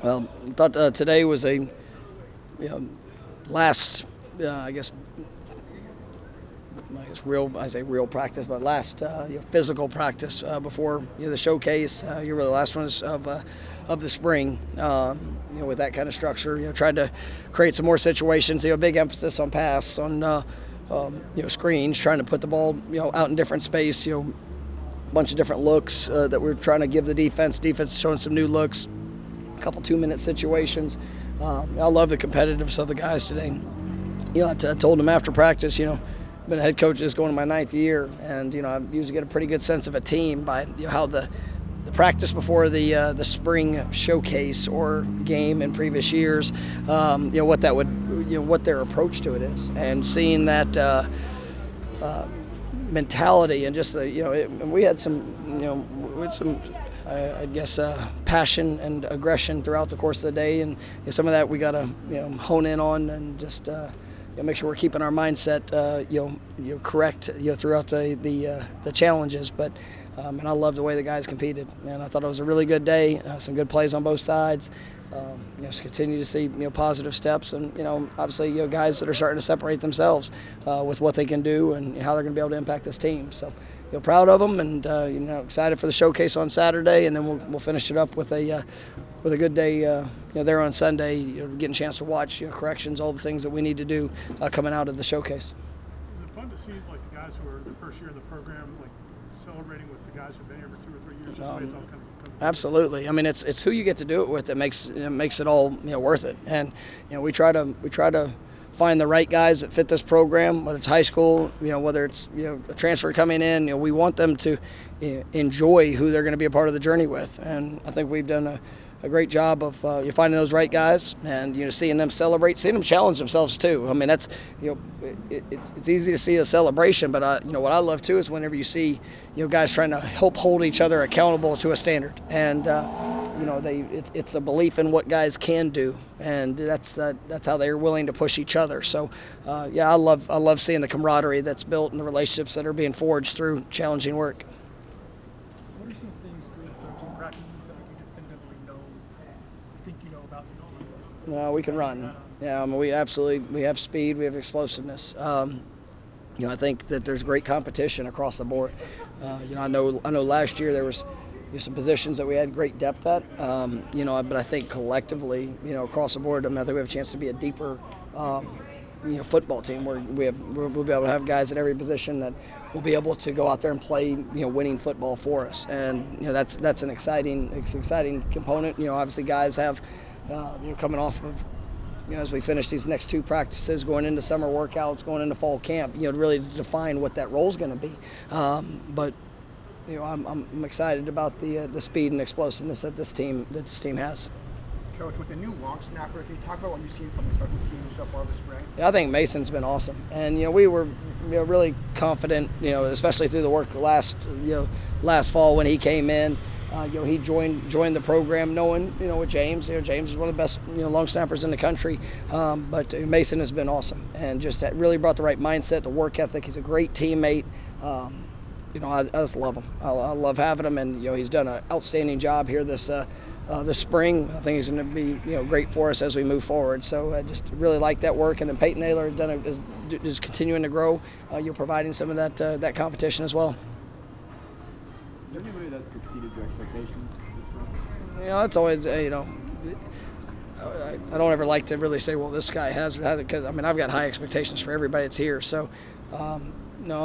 Well, I thought today was a last, I guess real. I say real practice, but last physical practice before the showcase. You were the last ones of the spring. With that kind of structure, tried to create some more situations. Big emphasis on pass, on screens, trying to put the ball out in different space. Bunch of different looks that we're trying to give the defense. Defense showing some new looks, a couple 2-minute situations. I love the competitiveness of the guys today. I told them after practice, been a head coach this going to my 9th year, and I usually get a pretty good sense of a team by how the practice before the spring showcase or game in previous years, what that would, what their approach to it is, and seeing that mentality and just we had some I guess passion and aggression throughout the course of the day, and some of that we got to hone in on and just make sure we're keeping our mindset correct throughout the challenges. But and I love the way the guys competed, and I thought it was a really good day. Some good plays on both sides. Just continue to see positive steps, and obviously guys that are starting to separate themselves with what they can do and how they're going to be able to impact this team. So proud of them, and excited for the showcase on Saturday, and then we'll finish it up with a good day there on Sunday. Getting a chance to watch corrections, all the things that we need to do coming out of the showcase. Is it fun to see like the guys who are the first year in the program like celebrating with the guys who've been here for 2 or 3 years? Just the way it's all come Absolutely. I mean, it's who you get to do it with that makes it all worth it. And we try to find the right guys that fit this program, whether it's high school, whether it's a transfer coming in. We want them to enjoy who they're going to be a part of the journey with. And I think we've done a great job of finding those right guys and seeing them celebrate, seeing them challenge themselves too. I mean, that's it's easy to see a celebration, but what I love too is whenever you see guys trying to help hold each other accountable to a standard, and it's a belief in what guys can do, and that's how they're willing to push each other. So I love seeing the camaraderie that's built and the relationships that are being forged through challenging work. What are some things through the coaching practices that you definitively think you know about this team? No, we can run. Yeah, I mean, we have speed, we have explosiveness. I think that there's great competition across the board. I know last year there was some positions that we had great depth at. But I think collectively, across the board, I think we have a chance to be a deeper football team where we'll be able to have guys at every position that will be able to go out there and play winning football for us, and that's an exciting component. Obviously guys have coming off of as we finish these next 2 practices, going into summer workouts, going into fall camp, really to define what that role is going to be. But I'm excited about the speed and explosiveness that this team has. Coach, with the new long snapper, can you talk about what you've seen from the special teams so far this spring? Yeah, I think Mason's been awesome, and we were really confident, especially through the work last fall when he came in. He joined the program knowing with James. James is one of the best long snappers in the country, but Mason has been awesome and just really brought the right mindset, the work ethic. He's a great teammate. I just love him. I love having him, and he's done an outstanding job here this spring. I think he's going to be great for us as we move forward. So I just really like that work. And then Peyton Naylor is continuing to grow. You're providing some of that competition as well. Is there anybody that succeeded your expectations this spring? That's always I don't ever like to really say, well, this guy has, because I've got high expectations for everybody that's here. So no,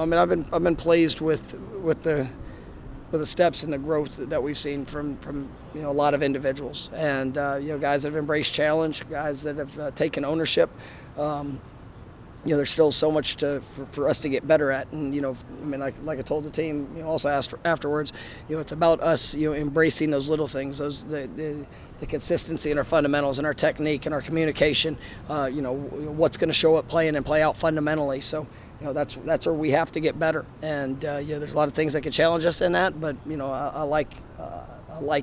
I've been pleased with the steps and the growth that we've seen from a lot of individuals, and guys that have embraced challenge, guys that have taken ownership. There's still so much for us to get better at, and like I told the team, also asked afterwards, it's about us embracing those little things, those the consistency in our fundamentals and our technique and our communication. What's going to show up playing and play out fundamentally. So. That's where we have to get better, and there's a lot of things that can challenge us in that. But I like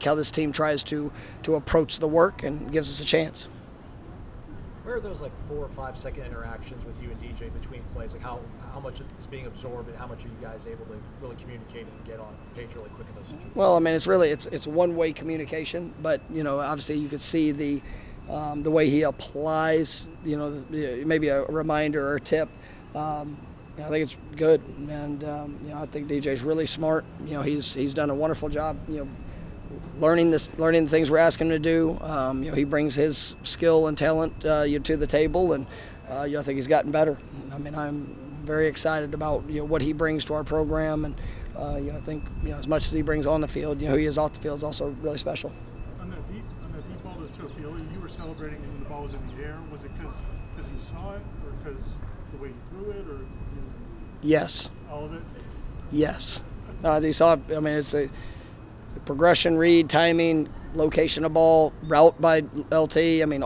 how this team tries to approach the work and gives us a chance. Where are those 4 or 5 second interactions with you and DJ between plays? How how much is being absorbed and how much are you guys able to really communicate and get on page really quick in those situations? Well, I mean, it's one-way communication, but obviously you could see the way he applies, maybe a reminder or a tip. I think it's good, and I think DJ's really smart. He's done a wonderful job. Learning the things we're asking him to do. He brings his skill and talent to the table, and I think he's gotten better. I mean, I'm very excited about what he brings to our program, and I think as much as he brings on the field, who he is off the field is also really special. On that deep ball to Topioli, you were celebrating when the ball was in the air. Was it because you saw it, or because the way he threw it, or Yes. all of it? Yes. No, as you saw, I mean, it's a progression, read, timing, location of ball, route by LT. I mean,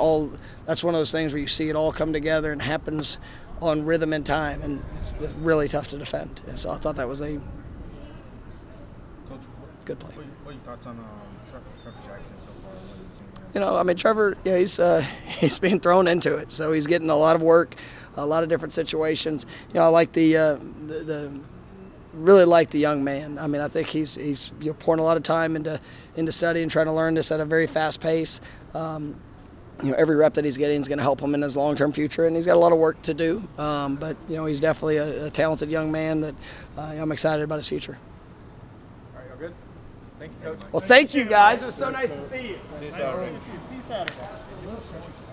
that's one of those things where you see it all come together and happens on rhythm and time, and it's really tough to defend. And so I thought that was a Coach, good play. what are your thoughts on Trevor Jackson so far? I mean, Trevor, he's being thrown into it, so he's getting a lot of work, a lot of different situations. I like really like the young man. I mean, I think he's pouring a lot of time into study and trying to learn this at a very fast pace. Every rep that he's getting is going to help him in his long-term future, and he's got a lot of work to do. But he's definitely a talented young man that I'm excited about his future. All right, y'all good? Thank you, Coach. Well, thank you guys. It was so nice to see you. See you Saturday. See you Saturday.